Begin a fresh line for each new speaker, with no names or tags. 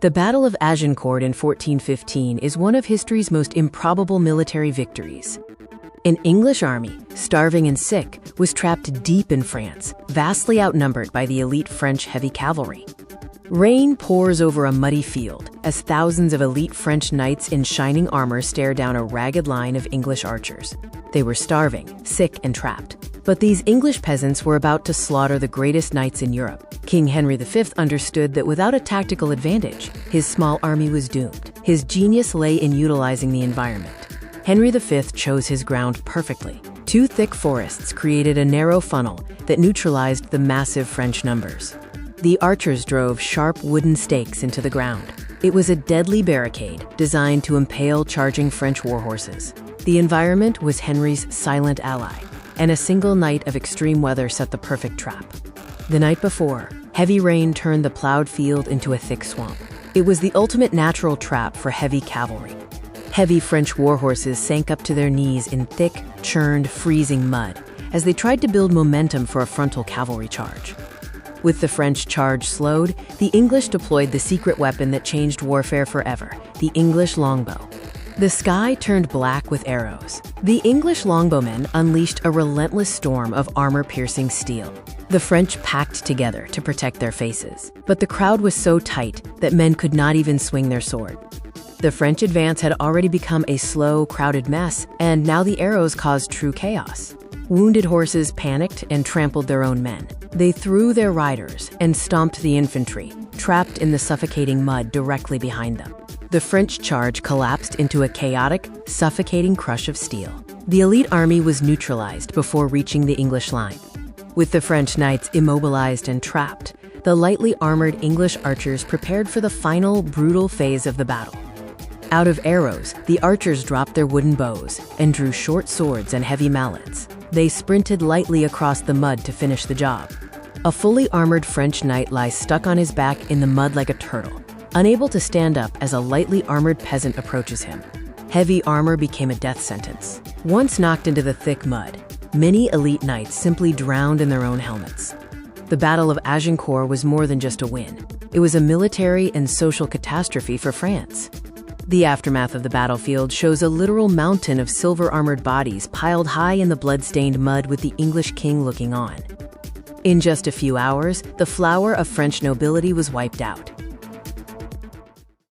The Battle of Agincourt in 1415 is one of history's most improbable military victories. An English army, starving and sick, was trapped deep in France, vastly outnumbered by the elite French heavy cavalry. Rain pours over a muddy field as thousands of elite French knights in shining armor stare down a ragged line of English archers. They were starving, sick, and trapped. But these English peasants were about to slaughter the greatest knights in Europe. King Henry V understood that without a tactical advantage, his small army was doomed. His genius lay in utilizing the environment. Henry V chose his ground perfectly. Two thick forests created a narrow funnel that neutralized the massive French numbers. The archers drove sharp wooden stakes into the ground. It was a deadly barricade designed to impale charging French warhorses. The environment was Henry's silent ally, and a single night of extreme weather set the perfect trap. The night before, heavy rain turned the plowed field into a thick swamp. It was the ultimate natural trap for heavy cavalry. Heavy French warhorses sank up to their knees in thick, churned, freezing mud as they tried to build momentum for a frontal cavalry charge. With the French charge slowed, the English deployed the secret weapon that changed warfare forever, the English longbow. The sky turned black with arrows. The English longbowmen unleashed a relentless storm of armor-piercing steel. The French packed together to protect their faces, but the crowd was so tight that men could not even swing their sword. The French advance had already become a slow, crowded mess, and now the arrows caused true chaos. Wounded horses panicked and trampled their own men. They threw their riders and stomped the infantry, trapped in the suffocating mud directly behind them. The French charge collapsed into a chaotic, suffocating crush of steel. The elite army was neutralized before reaching the English line. With the French knights immobilized and trapped, the lightly armored English archers prepared for the final, brutal phase of the battle. Out of arrows, the archers dropped their wooden bows and drew short swords and heavy mallets. They sprinted lightly across the mud to finish the job. A fully armored French knight lies stuck on his back in the mud like a turtle, unable to stand up as a lightly armored peasant approaches him. Heavy armor became a death sentence. Once knocked into the thick mud, many elite knights simply drowned in their own helmets. The Battle of Agincourt was more than just a win. It was a military and social catastrophe for France. The aftermath of the battlefield shows a literal mountain of silver-armored bodies piled high in the blood-stained mud with the English king looking on. In just a few hours, the flower of French nobility was wiped out.